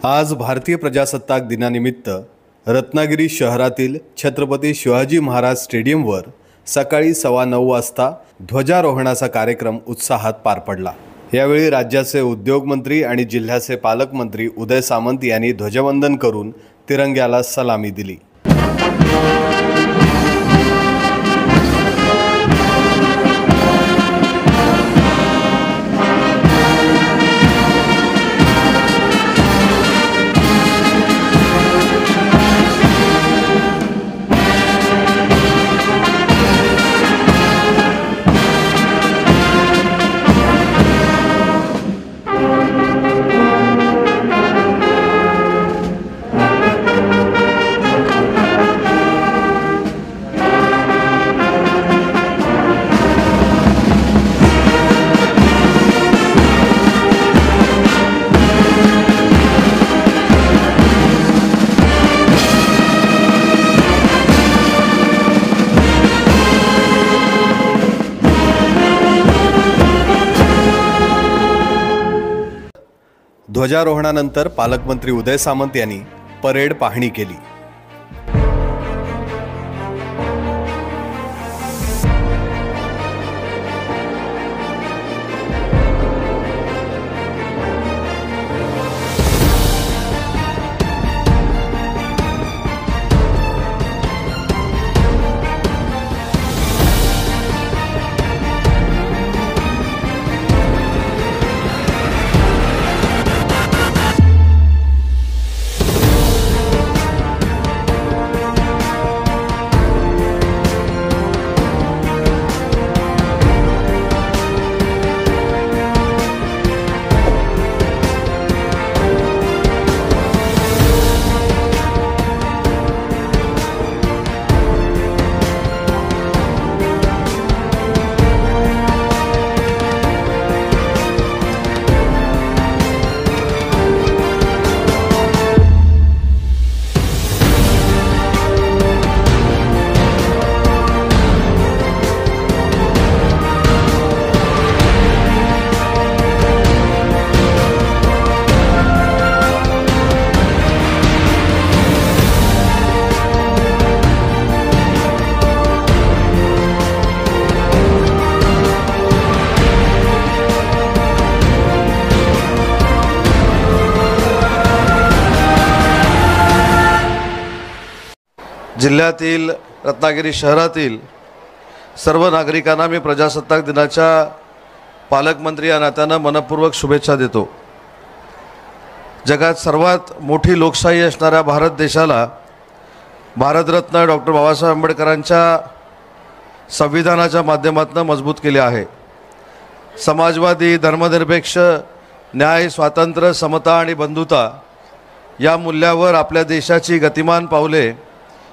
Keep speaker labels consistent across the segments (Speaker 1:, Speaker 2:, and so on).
Speaker 1: आज भारतीय प्रजासत्ताक दिनानिमित्त रत्नागिरी शहरातील छत्रपती शिवाजी महाराज स्टेडियमवर सकाळी 9:15 वाजता ध्वजारोहणाचा कार्यक्रम उत्साहात पार पडला। यावेळी राज्याचे उद्योगमंत्री आणि जिल्ह्याचे पालकमंत्री उदय सामंत यांनी ध्वजवंदन करून तिरंग्याला सलामी दिली। ध्वजारोहणानंतर पालकमंत्री उदय सामंत यांनी परेड पाहणी केली।
Speaker 2: जिल्ह्यातील रत्नागिरी शहरातील सर्व नागरिकांना मी प्रजासत्ताक दिनाच्या पालकमंत्री या नात्याने मनपूर्वक शुभेच्छा देतो। जगात सर्वात मोठी लोकशाही असणाऱ्या भारत देशाला भारतरत्न डॉक्टर बाबासाहेब आंबेडकरांच्या संविधानाच्या माध्यमातून मजबूत केले आहे। समाजवादी, धर्मनिरपेक्ष, न्याय, स्वातंत्र्य, समता आणि बंधुता या मूल्यावर आपल्या देशाची गतिमान पावले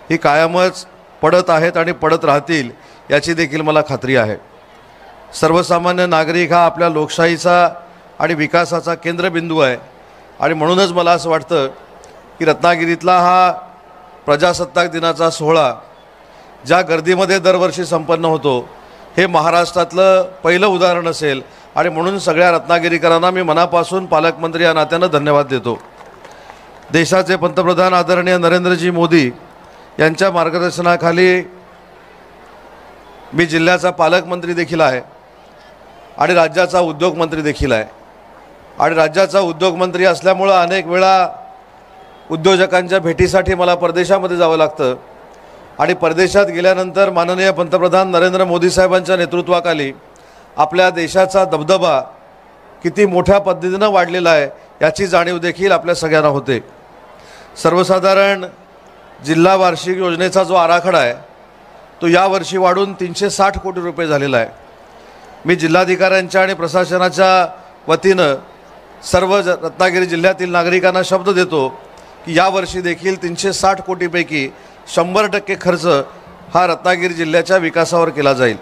Speaker 2: ही कायमच पडत आहेत आणि पडत राहतील याची देखील मला खात्री आहे। सर्वसामान्य नागरिक हा आपल्या लोकशाहीचा आणि विकासाचा केंद्रबिंदू आहे आणि म्हणूनच मला असं वाटतं की रत्नागिरीतला हा प्रजासत्ताक दिनाचा सोहळा ज्या गर्दीमध्ये दरवर्षी संपन्न होतो हे महाराष्ट्रातलं पहिलं उदाहरण असेल आणि म्हणून सगळ्या रत्नागिरीकरांना मी मनापासून पालकमंत्री या नात्यानं धन्यवाद देतो। देशाचे पंतप्रधान आदरणीय नरेंद्रजी मोदी यांच्या मार्गदर्शनाखाली मी जिल्ह्याचा पालकमंत्री देखील आहे आणि राज्याचा उद्योगमंत्री देखील आहे आणि राज्याचा उद्योगमंत्री असल्यामुळे अनेक वेळा उद्योजकांच्या भेटीसाठी मला परदेशामध्ये जावं लागतं आणि परदेशात गेल्यानंतर माननीय पंतप्रधान नरेंद्र मोदी साहेबांच्या नेतृत्वाखाली आपल्या देशाचा दबदबा किती मोठ्या पद्धतीनं वाढलेला आहे याची जाणीव देखील आपल्या सगळ्यांना होते। सर्वसाधारण जिल्हा वार्षिक योजनेचा जो आराखडा आहे तो यावर्षी वाढून 360 कोटी रुपये झालेला आहे। मी जिल्हाधिकाऱ्यांच्या आणि प्रशासनाच्या वतीनं सर्व रत्नागिरी जिल्ह्यातील नागरिकांना शब्द देतो की यावर्षी देखील 360 कोटीपैकी 100% खर्च हा रत्नागिरी जिल्ह्याच्या विकासावर केला जाईल।